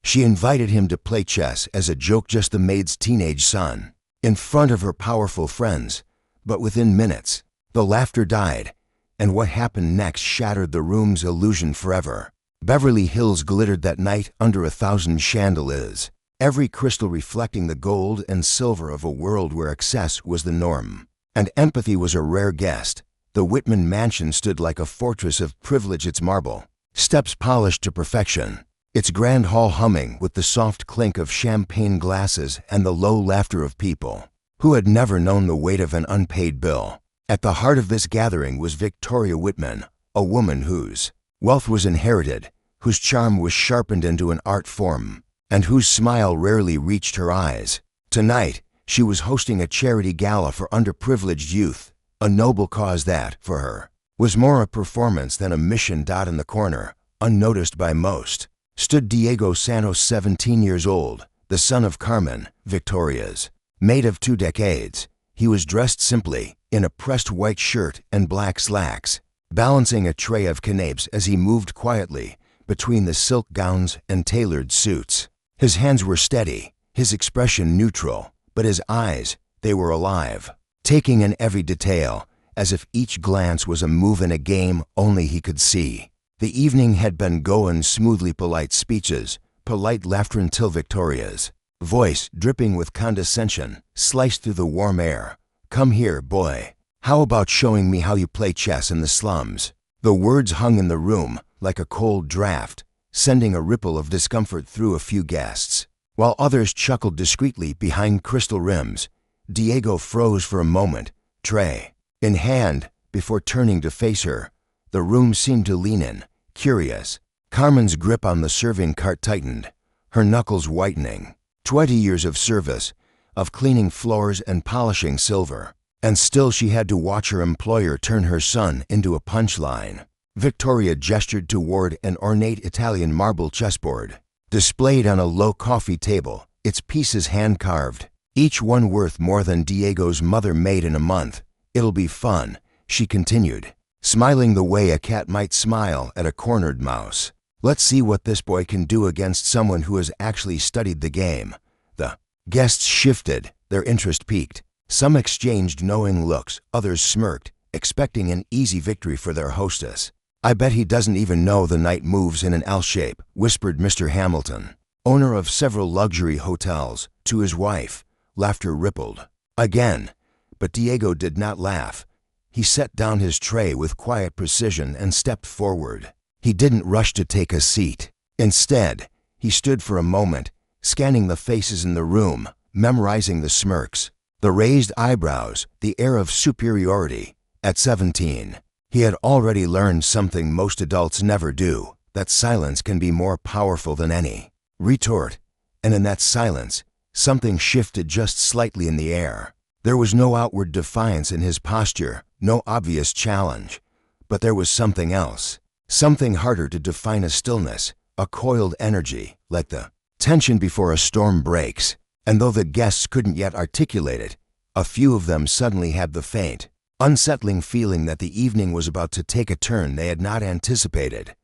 She invited him to play chess as a joke, just the maid's teenage son, in front of her powerful friends. But within minutes, the laughter died, and what happened next shattered the room's illusion forever. Beverly Hills glittered that night under 1,000 chandeliers, every crystal reflecting the gold and silver of a world where excess was the norm. And empathy was a rare guest. The Whitman mansion stood like a fortress of privilege, its marble steps polished to perfection, its grand hall humming with the soft clink of champagne glasses and the low laughter of people who had never known the weight of an unpaid bill. At the heart of this gathering was Victoria Whitman, a woman whose wealth was inherited, whose charm was sharpened into an art form, and whose smile rarely reached her eyes. Tonight, she was hosting a charity gala for underprivileged youth, a noble cause that, for her, was more a performance than a mission. In the corner, unnoticed by most, stood Diego Santos, 17 years old, the son of Carmen, Victoria's maid of 2 decades. He was dressed simply, in a pressed white shirt and black slacks, balancing a tray of canapes as he moved quietly between the silk gowns and tailored suits. His hands were steady, his expression neutral, but his eyes, they were alive, taking in every detail, as if each glance was a move in a game only he could see. The evening had been going smoothly, polite speeches, polite laughter, until Victoria's voice, dripping with condescension, sliced through the warm air. "Come here, boy. How about showing me how you play chess in the slums?" The words hung in the room like a cold draft, sending a ripple of discomfort through a few guests. While others chuckled discreetly behind crystal rims, Diego froze for a moment, tray in hand, before turning to face her. The room seemed to lean in, curious. Carmen's grip on the serving cart tightened, her knuckles whitening. 20 years of service, of cleaning floors and polishing silver, and still she had to watch her employer turn her son into a punchline. Victoria gestured toward an ornate Italian marble chessboard, displayed on a low coffee table, its pieces hand-carved, each one worth more than Diego's mother made in a month. "It'll be fun," she continued, smiling the way a cat might smile at a cornered mouse. "Let's see what this boy can do against someone who has actually studied the game." The guests shifted, their interest piqued. Some exchanged knowing looks, others smirked, expecting an easy victory for their hostess. "I bet he doesn't even know the night moves in an L shape," whispered Mr. Hamilton, owner of several luxury hotels, to his wife. Laughter rippled again, but Diego did not laugh. He set down his tray with quiet precision and stepped forward. He didn't rush to take a seat. Instead, he stood for a moment, scanning the faces in the room, memorizing the smirks, the raised eyebrows, the air of superiority. At 17, he had already learned something most adults never do, that silence can be more powerful than any retort. And in that silence, something shifted just slightly in the air. There was no outward defiance in his posture, no obvious challenge, but there was something else, something harder to define: a stillness, a coiled energy, like the tension before a storm breaks. And though the guests couldn't yet articulate it, a few of them suddenly had the faint, unsettling feeling that the evening was about to take a turn they had not anticipated.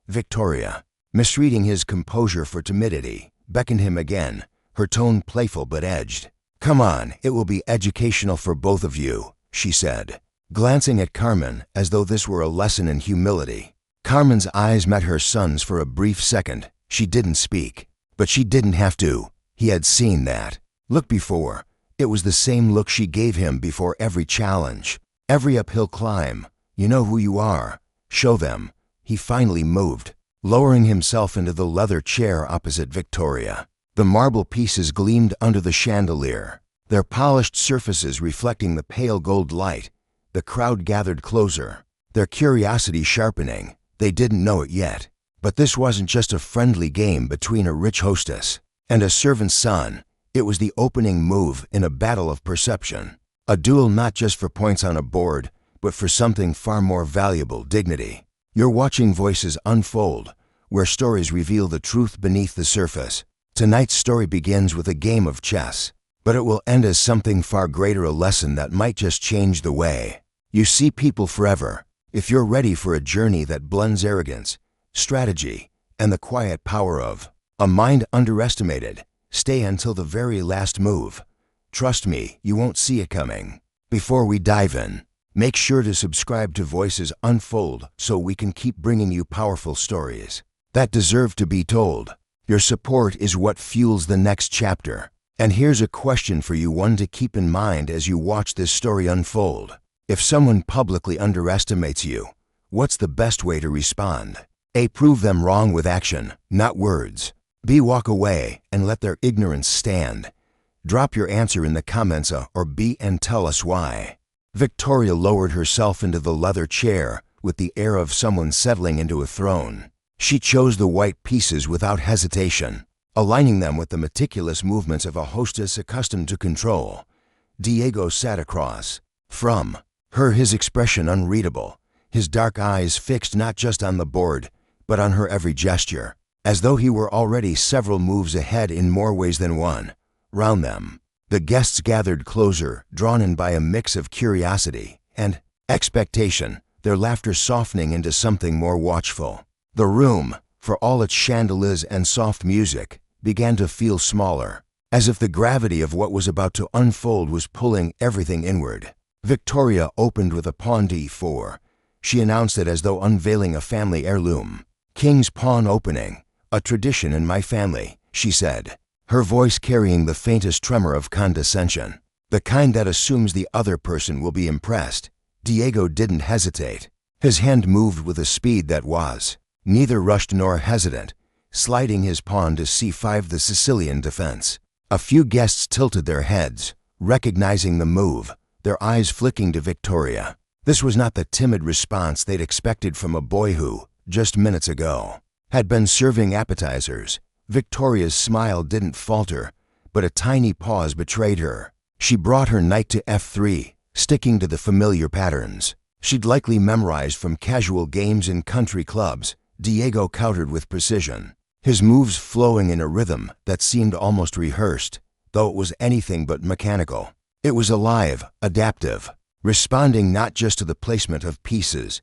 Victoria, misreading his composure for timidity, beckoned him again, her tone playful but edged. "Come on, it will be educational for both of you," she said, glancing at Carmen as though this were a lesson in humility. Carmen's eyes met her son's for a brief second. She didn't speak, but she didn't have to. He had seen that look before. It was the same look she gave him before every challenge, every uphill climb. "You know who you are. Show them." He finally moved, lowering himself into the leather chair opposite Victoria. The marble pieces gleamed under the chandelier, their polished surfaces reflecting the pale gold light. The crowd gathered closer, their curiosity sharpening. They didn't know it yet, but this wasn't just a friendly game between a rich hostess and a servant's son. It was the opening move in a battle of perception, a duel not just for points on a board, but for something far more valuable: dignity. You're watching voices unfold, where stories reveal the truth beneath the surface. Tonight's story begins with a game of chess, but it will end as something far greater: a lesson that might just change the way you see people forever. If you're ready for a journey that blends arrogance, strategy, and the quiet power of A mind underestimated. Stay until the very last move. Trust me, you won't see it coming. Before we dive in, make sure to subscribe to Voices Unfold so we can keep bringing you powerful stories that deserve to be told. Your support is what fuels the next chapter. And here's a question for you, one to keep in mind as you watch this story unfold. If someone publicly underestimates you, what's the best way to respond? A. Prove them wrong with action, not words. B. Walk away and let their ignorance stand. Drop your answer in the comments or B and tell us why. Victoria lowered herself into the leather chair with the air of someone settling into a throne. She chose the white pieces without hesitation, aligning them with the meticulous movements of a hostess accustomed to control. Diego sat across from her, his expression unreadable, his dark eyes fixed not just on the board, but on her every gesture, as though he were already several moves ahead in more ways than one. Round them, the guests gathered closer, drawn in by a mix of curiosity and expectation, their laughter softening into something more watchful. The room, for all its chandeliers and soft music, began to feel smaller, as if the gravity of what was about to unfold was pulling everything inward. Victoria opened with a pawn d4. She announced it as though unveiling a family heirloom. King's pawn opening, a tradition in my family, she said, her voice carrying the faintest tremor of condescension, the kind that assumes the other person will be impressed. Diego didn't hesitate. His hand moved with a speed that was neither rushed nor hesitant, sliding his pawn to c5, the Sicilian defense. A few guests tilted their heads, recognizing the move, their eyes flicking to Victoria. This was not the timid response they'd expected from a boy who, just minutes ago, had been serving appetizers. Victoria's smile didn't falter, but a tiny pause betrayed her. She brought her knight to f3, sticking to the familiar patterns she'd likely memorized from casual games in country clubs. Diego countered with precision, his moves flowing in a rhythm that seemed almost rehearsed, though it was anything but mechanical. It was alive, adaptive, responding not just to the placement of pieces,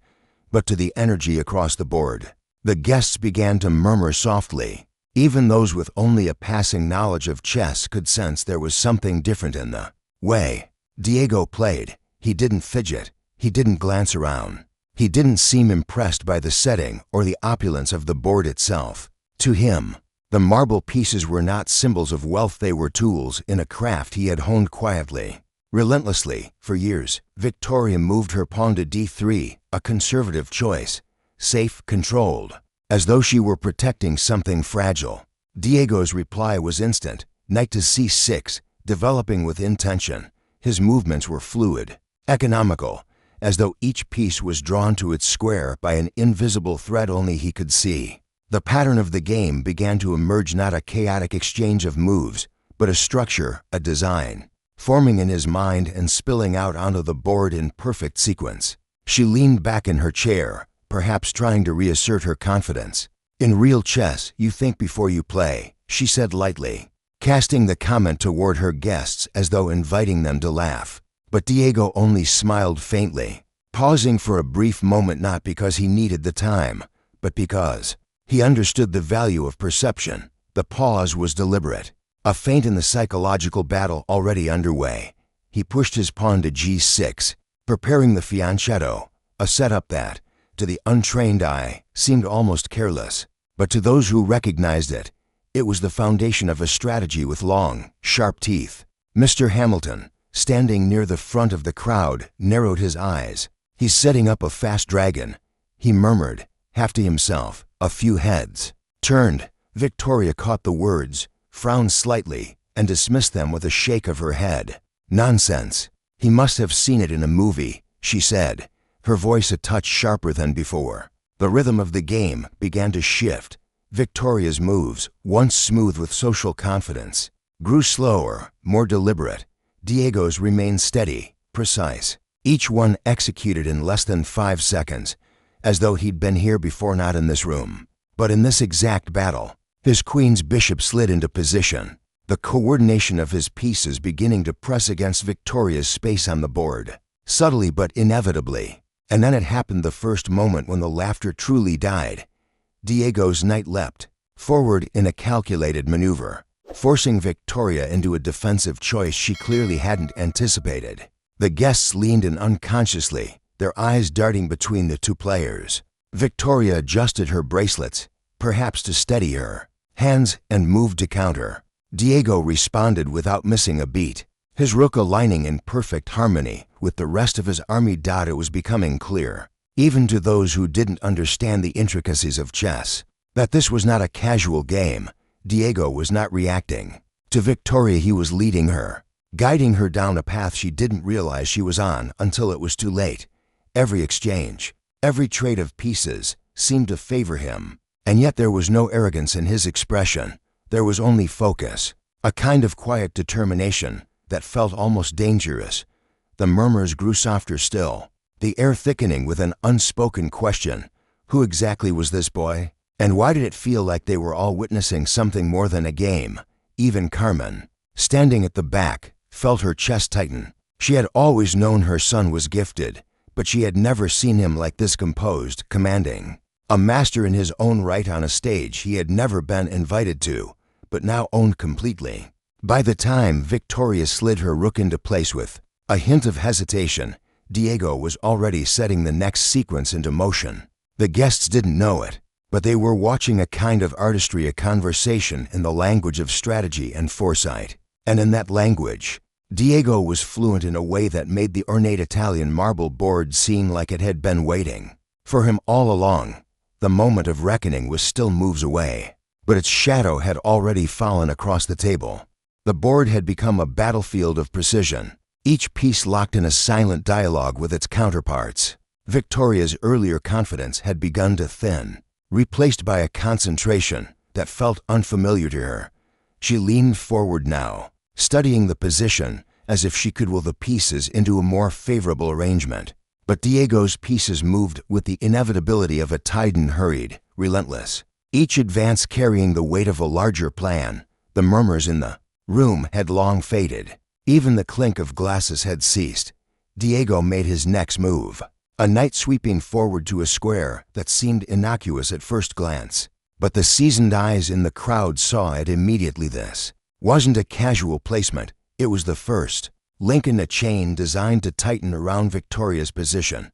but to the energy across the board. The guests began to murmur softly. Even those with only a passing knowledge of chess could sense there was something different in the way Diego played. He didn't fidget, he didn't glance around. He didn't seem impressed by the setting or the opulence of the board itself. To him, the marble pieces were not symbols of wealth, they were tools in a craft he had honed quietly, relentlessly, for years. Victoria moved her pawn to d3, a conservative choice, safe, controlled, as though she were protecting something fragile. Diego's reply was instant, knight to c6, developing with intention. His movements were fluid, economical, as though each piece was drawn to its square by an invisible thread only he could see. The pattern of the game began to emerge, not a chaotic exchange of moves, but a structure, a design, forming in his mind and spilling out onto the board in perfect sequence. She leaned back in her chair, perhaps trying to reassert her confidence. In real chess, you think before you play, she said lightly, casting the comment toward her guests as though inviting them to laugh. But Diego only smiled faintly, pausing for a brief moment, not because he needed the time, but because he understood the value of perception. The pause was deliberate, a feint in the psychological battle already underway. He pushed his pawn to g6, preparing the fianchetto, a setup that, to the untrained eye, seemed almost careless. But to those who recognized it, it was the foundation of a strategy with long, sharp teeth. Mr. Hamilton, standing near the front of the crowd, narrowed his eyes. He's setting up a fast dragon, he murmured, half to himself. A few heads turned. Victoria caught the words, frowned slightly, and dismissed them with a shake of her head. Nonsense. He must have seen it in a movie, she said, her voice a touch sharper than before. The rhythm of the game began to shift. Victoria's moves, once smooth with social confidence, grew slower, more deliberate. Diego's remained steady, precise, each one executed in less than 5 seconds, as though he'd been here before, not in this room, but in this exact battle. His queen's bishop slid into position, the coordination of his pieces beginning to press against Victoria's space on the board, subtly but inevitably. And then it happened, the first moment when the laughter truly died. Diego's knight leapt, forward in a calculated maneuver, forcing Victoria into a defensive choice she clearly hadn't anticipated. The guests leaned in unconsciously, their eyes darting between the two players. Victoria adjusted her bracelets, perhaps to steady her hands, and moved to counter. Diego responded without missing a beat, his rook aligning in perfect harmony with the rest of his army. It was becoming clear, even to those who didn't understand the intricacies of chess, that this was not a casual game. Diego was not reacting to Victoria, he was leading her, guiding her down a path she didn't realize she was on until it was too late. Every exchange, every trade of pieces seemed to favor him, and yet there was no arrogance in his expression. There was only focus, a kind of quiet determination that felt almost dangerous. The murmurs grew softer still, the air thickening with an unspoken question. Who exactly was this boy? And why did it feel like they were all witnessing something more than a game? Even Carmen, standing at the back, felt her chest tighten. She had always known her son was gifted, but she had never seen him like this, composed, commanding. A master in his own right on a stage he had never been invited to, but now owned completely. By the time Victoria slid her rook into place with a hint of hesitation, Diego was already setting the next sequence into motion. The guests didn't know it, but they were watching a kind of artistry, a conversation in the language of strategy and foresight. And in that language, Diego was fluent in a way that made the ornate Italian marble board seem like it had been waiting for him all along. The moment of reckoning was still moves away, but its shadow had already fallen across the table. The board had become a battlefield of precision, each piece locked in a silent dialogue with its counterparts. Victoria's earlier confidence had begun to thin, replaced by a concentration that felt unfamiliar to her. She leaned forward now, studying the position as if she could will the pieces into a more favorable arrangement. But Diego's pieces moved with the inevitability of a Titan, hurried, relentless, each advance carrying the weight of a larger plan. The murmurs in the room had long faded. Even the clink of glasses had ceased. Diego made his next move, a knight sweeping forward to a square that seemed innocuous at first glance. But the seasoned eyes in the crowd saw it immediately. This wasn't a casual placement, it was the first link in a chain designed to tighten around Victoria's position.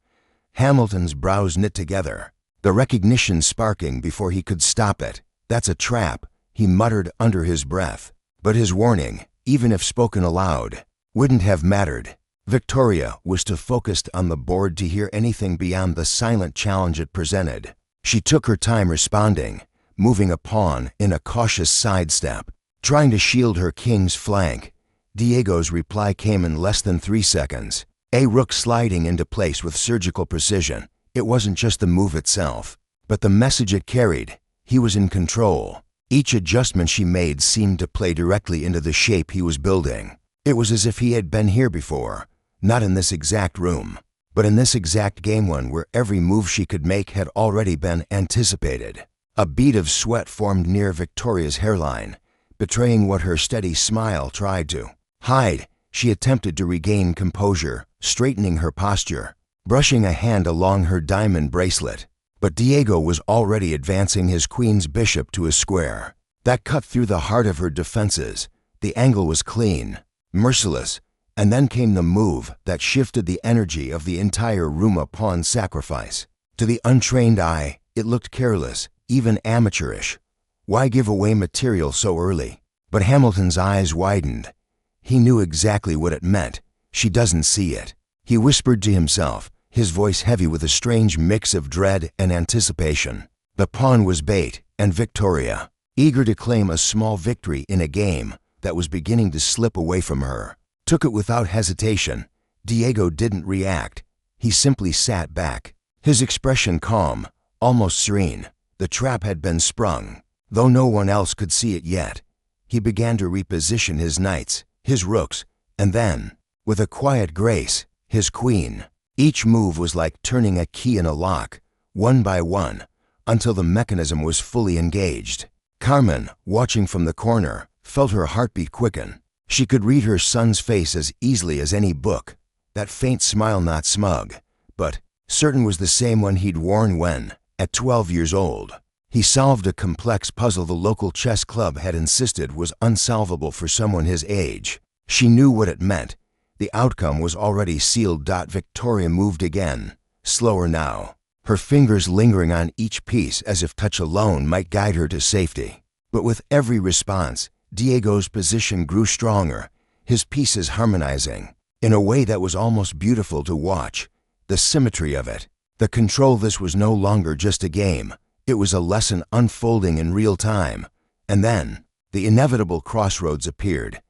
Hamilton's brows knit together, the recognition sparking before he could stop it. "That's a trap," he muttered under his breath. But his warning, even if spoken aloud, wouldn't have mattered. Victoria was too focused on the board to hear anything beyond the silent challenge it presented. She took her time responding, moving a pawn in a cautious sidestep, trying to shield her king's flank. Diego's reply came in less than 3 seconds, a rook sliding into place with surgical precision. It wasn't just the move itself, but the message it carried. He was in control. Each adjustment she made seemed to play directly into the shape he was building. It was as if he had been here before, not in this exact room, but in this exact game, one where every move she could make had already been anticipated. A bead of sweat formed near Victoria's hairline, betraying what her steady smile tried to hide. She attempted to regain composure, straightening her posture, brushing a hand along her diamond bracelet. But Diego was already advancing his queen's bishop to a square that cut through the heart of her defenses. The angle was clean, merciless, and then came the move that shifted the energy of the entire room. A pawn sacrifice. To the untrained eye, it looked careless, even amateurish. Why give away material so early? But Hamilton's eyes widened. He knew exactly what it meant. She doesn't see it, he whispered to himself, his voice heavy with a strange mix of dread and anticipation. The pawn was bait, and Victoria, eager to claim a small victory in a game that was beginning to slip away from her, took it without hesitation. Diego didn't react. He simply sat back, his expression calm, almost serene. The trap had been sprung, though no one else could see it yet. He began to reposition his knights, his rooks, and then, with a quiet grace, his queen. Each move was like turning a key in a lock, one by one, until the mechanism was fully engaged. Carmen, watching from the corner, felt her heartbeat quicken. She could read her son's face as easily as any book. That faint smile, not smug, but certain, was the same one he'd worn when, at 12 years old, He solved a complex puzzle the local chess club had insisted was unsolvable for someone his age. She knew what it meant. The outcome was already sealed. Victoria moved again, slower now, her fingers lingering on each piece as if touch alone might guide her to safety. But with every response, Diego's position grew stronger, his pieces harmonizing, in a way that was almost beautiful to watch. The symmetry of it, the control. This was no longer just a game. It was a lesson unfolding in real time. And then, the inevitable crossroads appeared.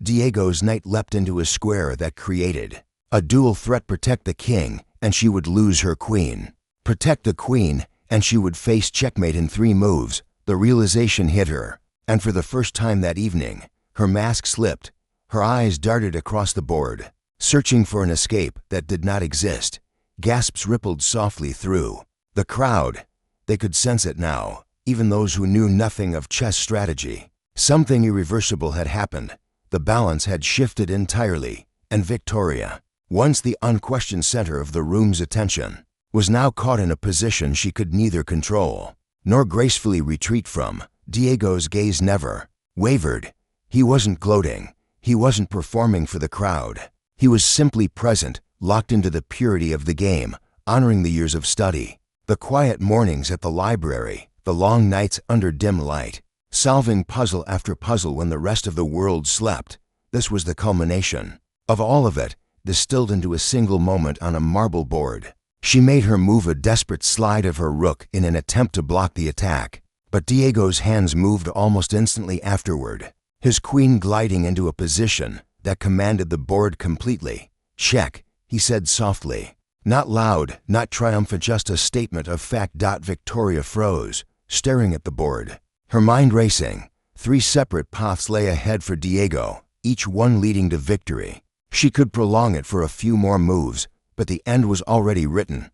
Diego's knight leapt into a square that created a dual threat. Protect the king, and she would lose her queen. Protect the queen, and she would face checkmate in 3 moves. The realization hit her, and for the first time that evening, her mask slipped. Her eyes darted across the board, searching for an escape that did not exist. Gasps rippled softly through the crowd. They could sense it now, even those who knew nothing of chess strategy. Something irreversible had happened. The balance had shifted entirely, and Victoria, once the unquestioned center of the room's attention, was now caught in a position she could neither control nor gracefully retreat from. Diego's gaze never wavered. He wasn't gloating. He wasn't performing for the crowd. He was simply present, locked into the purity of the game, honoring the years of study, the quiet mornings at the library, the long nights under dim light, solving puzzle after puzzle when the rest of the world slept. This was the culmination of all of it, distilled into a single moment on a marble board. She made her move, a desperate slide of her rook in an attempt to block the attack, but Diego's hands moved almost instantly afterward, his queen gliding into a position that commanded the board completely. Check, he said softly. Not loud, not triumphant, just a statement of fact. Victoria froze, staring at the board, her mind racing. 3 separate paths lay ahead for Diego, each one leading to victory. She could prolong it for a few more moves, but the end was already written.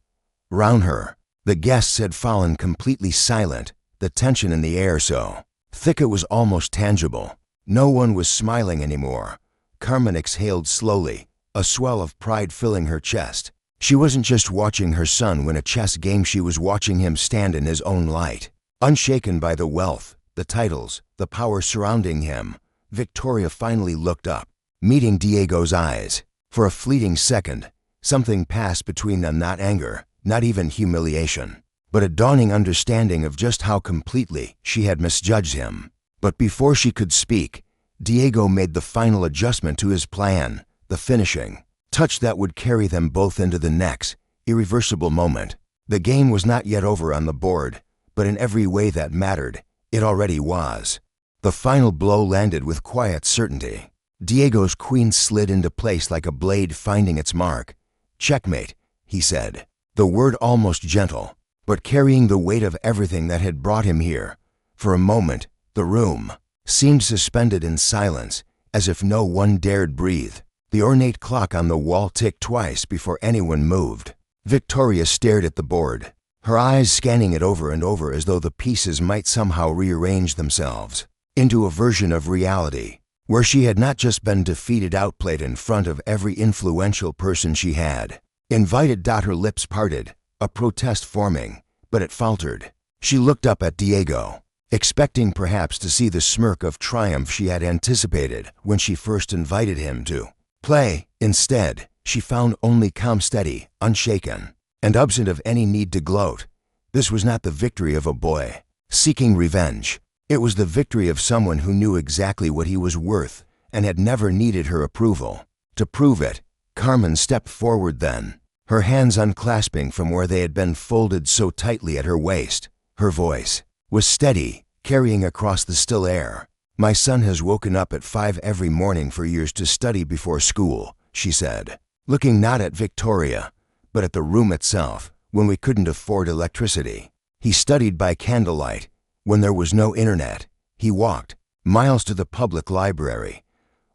Round her, the guests had fallen completely silent, the tension in the air so thick it was almost tangible. No one was smiling anymore. Carmen exhaled slowly, a swell of pride filling her chest. She wasn't just watching her son win a chess game, she was watching him stand in his own light, unshaken by the wealth, the titles, the power surrounding him. Victoria finally looked up, meeting Diego's eyes. For a fleeting second, something passed between them, not anger, not even humiliation, but a dawning understanding of just how completely she had misjudged him. But before she could speak, Diego made the final adjustment to his plan, the finishing touch that would carry them both into the next irreversible moment. The game was not yet over on the board, but in every way that mattered, it already was. The final blow landed with quiet certainty. Diego's queen slid into place like a blade finding its mark. Checkmate, he said, the word almost gentle, but carrying the weight of everything that had brought him here. For a moment, the room seemed suspended in silence, as if no one dared breathe. The ornate clock on the wall ticked twice before anyone moved. Victoria stared at the board, her eyes scanning it over and over as though the pieces might somehow rearrange themselves into a version of reality, where she had not just been defeated, outplayed in front of every influential person she had invited. Her lips parted, a protest forming, but it faltered. She looked up at Diego, expecting perhaps to see the smirk of triumph she had anticipated when she first invited him to play. Instead, she found only calm, steady, unshaken, and absent of any need to gloat. This was not the victory of a boy seeking revenge. It was the victory of someone who knew exactly what he was worth and had never needed her approval to prove it. Carmen stepped forward then, her hands unclasping from where they had been folded so tightly at her waist. Her voice was steady, carrying across the still air. My son has woken up at 5 every morning for years to study before school, she said, looking not at Victoria, but at the room itself. When we couldn't afford electricity, he studied by candlelight. When there was no internet, he walked miles to the public library.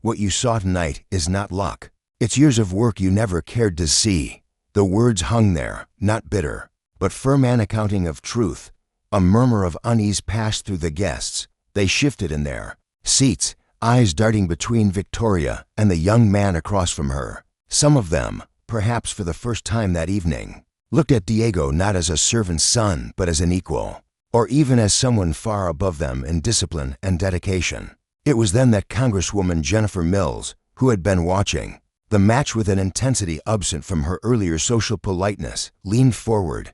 What you saw tonight is not luck. It's years of work you never cared to see. The words hung there, not bitter, but firm, an accounting of truth. A murmur of unease passed through the guests. They shifted in their seats, eyes darting between Victoria and the young man across from her. Some of them, perhaps for the first time that evening, looked at Diego not as a servant's son but as an equal. or even as someone far above them in discipline and dedication. It was then that Congresswoman Jennifer Mills, who had been watching the match with an intensity absent from her earlier social politeness, leaned forward.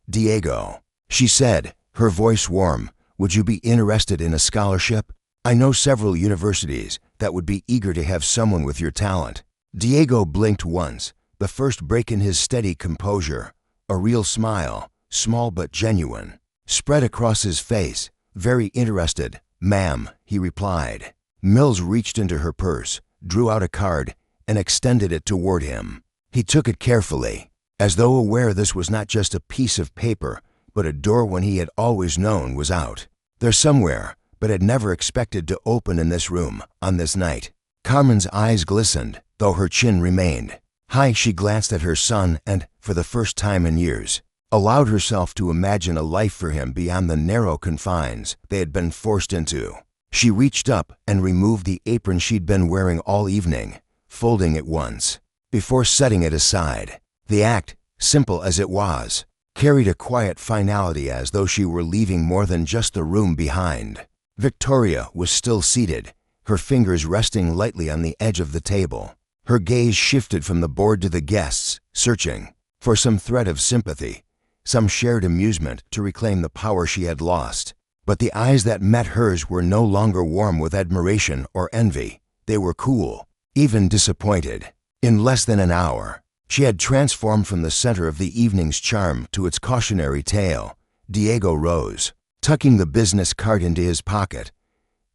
"Diego," she said, her voice warm, "would you be interested in a scholarship? I know several universities that would be eager to have someone with your talent." Diego blinked once, the first break in his steady composure. A real smile, small but genuine, spread across his face. "Very interested, ma'am," he replied. Mills reached into her purse, drew out a card, and extended it toward him. He took it carefully, as though aware this was not just a piece of paper, but a door one he had always known was out there somewhere, but had never expected to open in this room, on this night. Carmen's eyes glistened, though her chin remained high. She glanced at her son and, for the first time in years, allowed herself to imagine a life for him beyond the narrow confines they had been forced into. She reached up and removed the apron she'd been wearing all evening, folding it once, before setting it aside. The act, simple as it was, carried a quiet finality, as though she were leaving more than just the room behind. Victoria was still seated, her fingers resting lightly on the edge of the table. Her gaze shifted from the board to the guests, searching for some thread of sympathy, some shared amusement to reclaim the power she had lost. But the eyes that met hers were no longer warm with admiration or envy. They were cool, even disappointed. In less than an hour, she had transformed from the center of the evening's charm to its cautionary tale. Diego rose, tucking the business card into his pocket.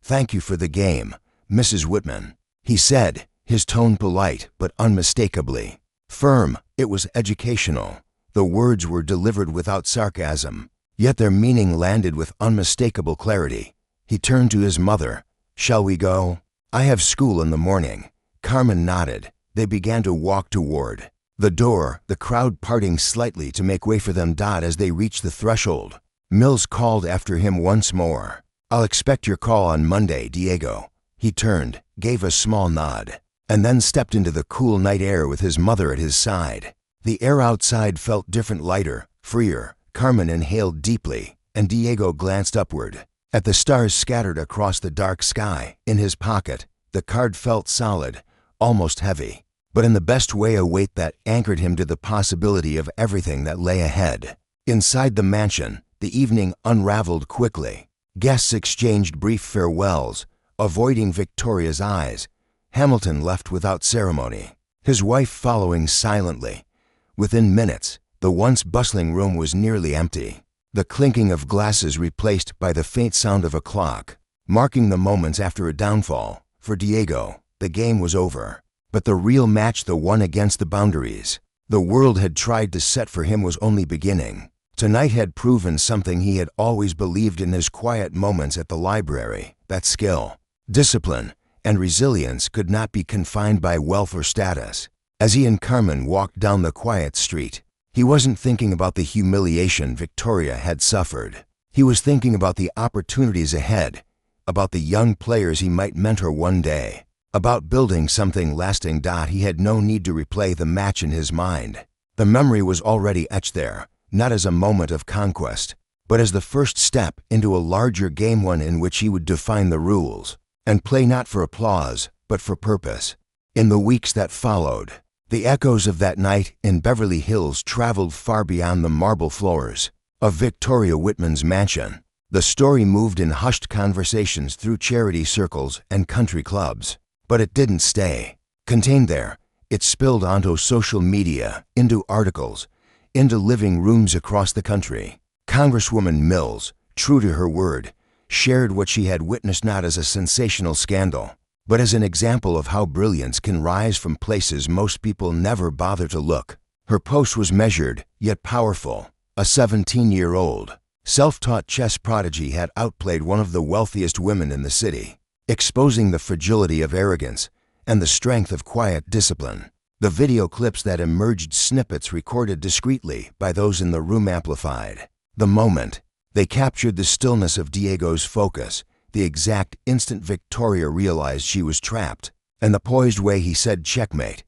"Thank you for the game, Mrs. Whitman," he said, his tone polite but unmistakably firm. It was educational. The words were delivered without sarcasm, yet their meaning landed with unmistakable clarity. He turned to his mother. "Shall we go? I have school in the morning." Carmen nodded. They began to walk toward the door, the crowd parting slightly to make way for them. As they reached the threshold, Mills called after him once more. "I'll expect your call on Monday, Diego." He turned, gave a small nod, and then stepped into the cool night air with his mother at his side. The air outside felt different, lighter, freer. Carmen inhaled deeply, and Diego glanced upward at the stars scattered across the dark sky. In his pocket, the card felt solid, almost heavy, but in the best way, a weight that anchored him to the possibility of everything that lay ahead. Inside the mansion, the evening unraveled quickly. Guests exchanged brief farewells, avoiding Victoria's eyes. Hamilton left without ceremony, his wife following silently. Within minutes, the once bustling room was nearly empty, the clinking of glasses replaced by the faint sound of a clock, marking the moments after a downfall. For Diego, the game was over, but the real match, the one against the boundaries the world had tried to set for him, was only beginning. Tonight had proven something he had always believed in his quiet moments at the library, that skill, discipline, and resilience could not be confined by wealth or status. As he and Carmen walked down the quiet street, he wasn't thinking about the humiliation Victoria had suffered. He was thinking about the opportunities ahead, about the young players he might mentor one day, about building something lasting. He had no need to replay the match in his mind. The memory was already etched there, not as a moment of conquest, but as the first step into a larger game, one in which he would define the rules and play not for applause, but for purpose. In the weeks that followed, the echoes of that night in Beverly Hills traveled far beyond the marble floors of Victoria Whitman's mansion. The story moved in hushed conversations through charity circles and country clubs, but it didn't stay contained there. It spilled onto social media, into articles, into living rooms across the country. Congresswoman Mills, true to her word, shared what she had witnessed not as a sensational scandal, but as an example of how brilliance can rise from places most people never bother to look. Her post was measured, yet powerful. A 17-year-old, self-taught chess prodigy had outplayed one of the wealthiest women in the city, exposing the fragility of arrogance and the strength of quiet discipline. The video clips that emerged, snippets recorded discreetly by those in the room, amplified the moment. They captured the stillness of Diego's focus, the exact instant Victoria realized she was trapped, and the poised way he said checkmate.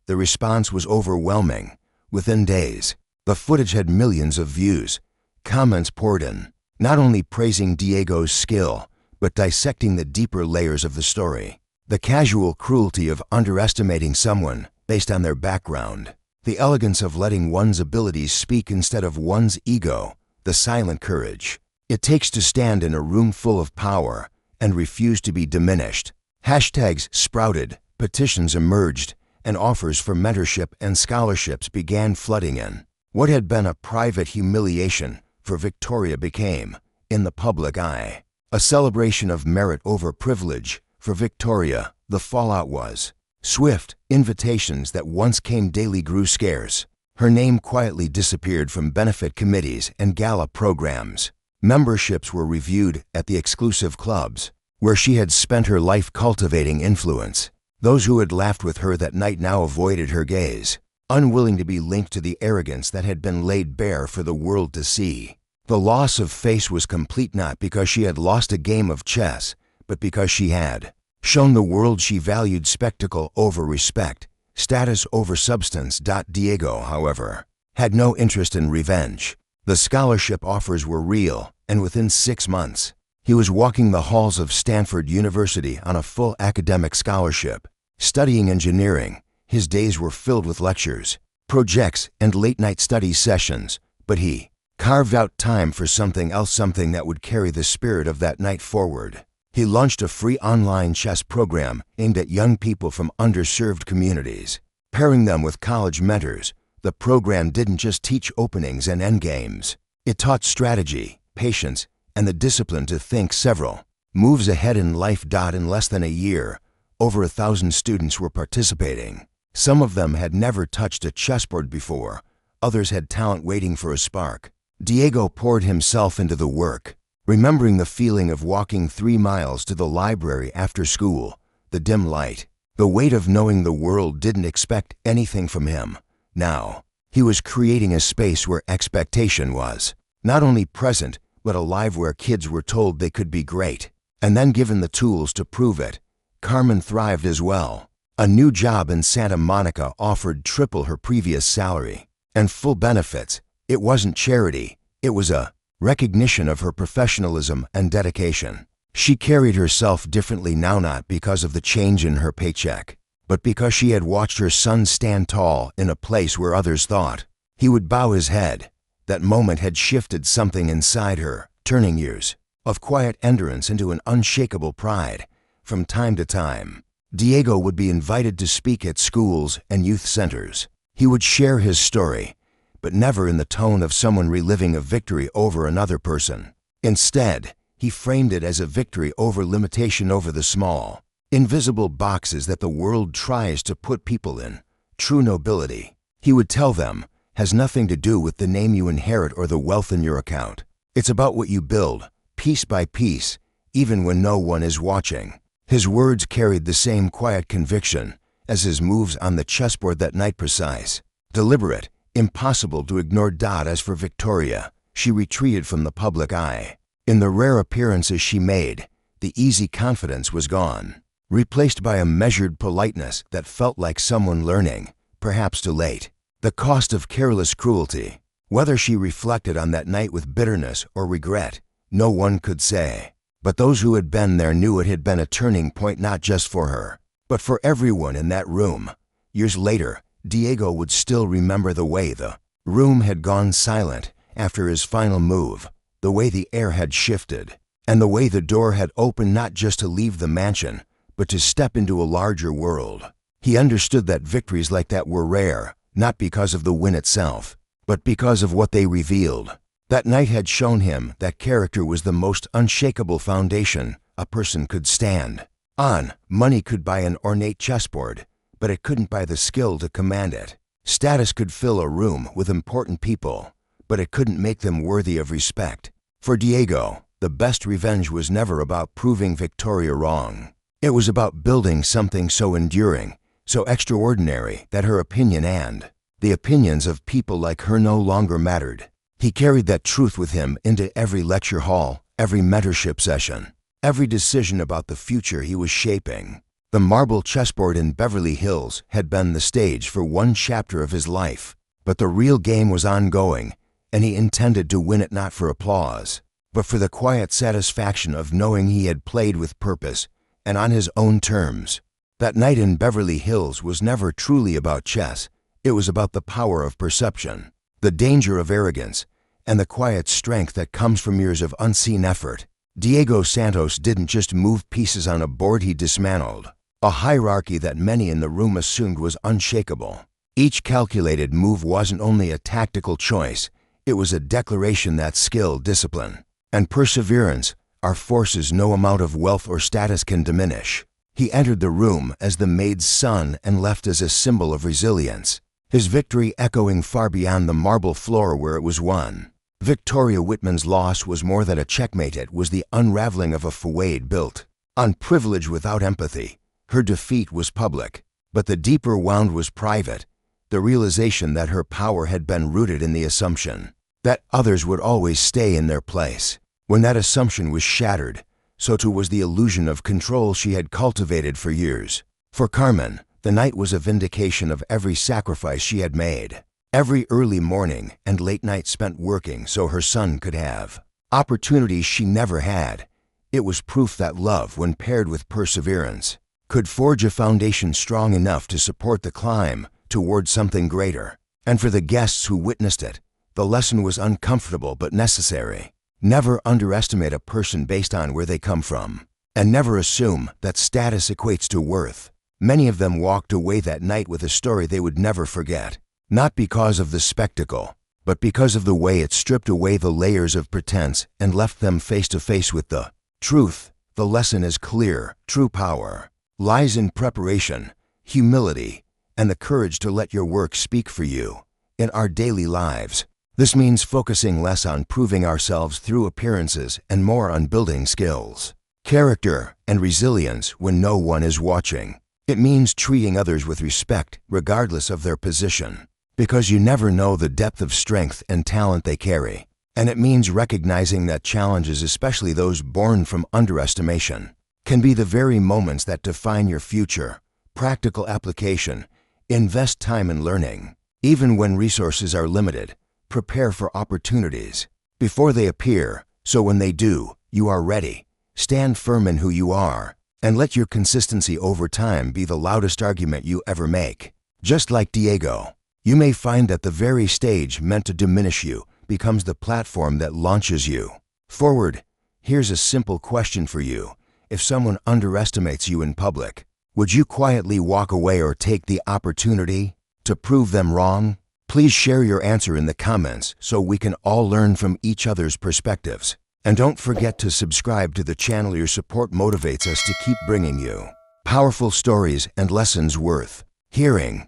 The response was overwhelming. Within days, the footage had millions of views. Comments poured in. not only praising Diego's skill, but dissecting the deeper layers of the story. The casual cruelty of underestimating someone based on their background, the elegance of letting one's abilities speak instead of one's ego, the silent courage it takes to stand in a room full of power and refuse to be diminished. Hashtags sprouted, petitions emerged, and offers for mentorship and scholarships began flooding in. What had been a private humiliation for Victoria became, in the public eye, a celebration of merit over privilege. For Victoria, the fallout was swift. Invitations that once came daily grew scarce. Her name quietly disappeared from benefit committees and gala programs. Memberships were reviewed at the exclusive clubs, where she had spent her life cultivating influence. Those who had laughed with her that night now avoided her gaze, unwilling to be linked to the arrogance that had been laid bare for the world to see. The loss of face was complete not because she had lost a game of chess, but because she had shown the world she valued spectacle over respect, status over substance. Diego, however, had no interest in revenge. The scholarship offers were real, and within 6 months, he was walking the halls of Stanford University on a full academic scholarship. Studying engineering, his days were filled with lectures, projects, and late-night study sessions, but he carved out time for something else, something that would carry the spirit of that night forward. He launched a free online chess program aimed at young people from underserved communities. Pairing them with college mentors, the program didn't just teach openings and endgames. It taught strategy, patience, and the discipline to think several moves ahead in life. In less than a year, over 1,000 students were participating. Some of them had never touched a chessboard before. Others had talent waiting for a spark. Diego poured himself into the work, remembering the feeling of walking 3 miles to the library after school, the dim light, the weight of knowing the world didn't expect anything from him. Now, he was creating a space where expectation was not only present, but alive, where kids were told they could be great, and then given the tools to prove it. Carmen thrived as well. A new job in Santa Monica offered triple her previous salary and full benefits. It wasn't charity, it was a recognition of her professionalism and dedication. She carried herself differently now, not because of the change in her paycheck, but because she had watched her son stand tall in a place where others thought he would bow his head. That moment had shifted something inside her, turning years of quiet endurance into an unshakable pride. From time to time, Diego would be invited to speak at schools and youth centers. He would share his story, but never in the tone of someone reliving a victory over another person. Instead, he framed it as a victory over limitation, over the small, invisible boxes that the world tries to put people in. True nobility, he would tell them, has nothing to do with the name you inherit or the wealth in your account. It's about what you build, piece by piece, even when no one is watching. His words carried the same quiet conviction as his moves on the chessboard that night, precise, deliberate, impossible to ignore. As for Victoria, she retreated from the public eye. In the rare appearances she made, the easy confidence was gone, replaced by a measured politeness that felt like someone learning, perhaps too late, the cost of careless cruelty. Whether she reflected on that night with bitterness or regret, no one could say. But those who had been there knew it had been a turning point, not just for her, but for everyone in that room. Years later, Diego would still remember the way the room had gone silent after his final move, the way the air had shifted, and the way the door had opened, not just to leave the mansion, but to step into a larger world. He understood that victories like that were rare, not because of the win itself, but because of what they revealed. That night had shown him that character was the most unshakable foundation a person could stand on. Money could buy an ornate chessboard, but it couldn't buy the skill to command it. Status could fill a room with important people, but it couldn't make them worthy of respect. For Diego, the best revenge was never about proving Victoria wrong. It was about building something so enduring, so extraordinary, that her opinion and the opinions of people like her no longer mattered. He carried that truth with him into every lecture hall, every mentorship session, every decision about the future he was shaping. The marble chessboard in Beverly Hills had been the stage for one chapter of his life, but the real game was ongoing, and he intended to win it, not for applause, but but for the quiet satisfaction of knowing he had played with purpose and on his own terms. That night in Beverly Hills was never truly about chess. It was about the power of perception, the danger of arrogance, and the quiet strength that comes from years of unseen effort. Diego Santos didn't just move pieces on a board, he dismantled a hierarchy that many in the room assumed was unshakable. Each calculated move wasn't only a tactical choice, it was a declaration that skill, discipline, and perseverance are forces no amount of wealth or status can diminish. He entered the room as the Maid's son and left as a symbol of resilience, his victory echoing far beyond the marble floor where it was won. Victoria Whitman's loss was more than a checkmate, it was the unraveling of a fouet built on privilege without empathy. Her defeat was public, but the deeper wound was private, the realization that her power had been rooted in the assumption that others would always stay in their place. When that assumption was shattered, so too was the illusion of control she had cultivated for years. For Carmen, the night was a vindication of every sacrifice she had made. Every early morning and late night spent working so her son could have opportunities she never had. It was proof that love, when paired with perseverance, could forge a foundation strong enough to support the climb toward something greater. And for the guests who witnessed it, the lesson was uncomfortable but necessary. Never underestimate a person based on where they come from, and never assume that status equates to worth. Many of them walked away that night with a story they would never forget, not because of the spectacle, but because of the way it stripped away the layers of pretense and left them face to face with the truth. The lesson is clear: true power lies in preparation, humility, and the courage to let your work speak for you. In our daily lives, this means focusing less on proving ourselves through appearances and more on building skills, character, and resilience when no one is watching. It means treating others with respect regardless of their position, because you never know the depth of strength and talent they carry. And it means recognizing that challenges, especially those born from underestimation, can be the very moments that define your future. Practical application: invest time in learning. Even when resources are limited, prepare for opportunities before they appear, so when they do, you are ready. Stand firm in who you are, and let your consistency over time be the loudest argument you ever make. Just like Diego, you may find that the very stage meant to diminish you becomes the platform that launches you forward. Here's a simple question for you. If someone underestimates you in public, would you quietly walk away or take the opportunity to prove them wrong? Please share your answer in the comments so we can all learn from each other's perspectives. And don't forget to subscribe to the channel. Your support motivates us to keep bringing you powerful stories and lessons worth hearing.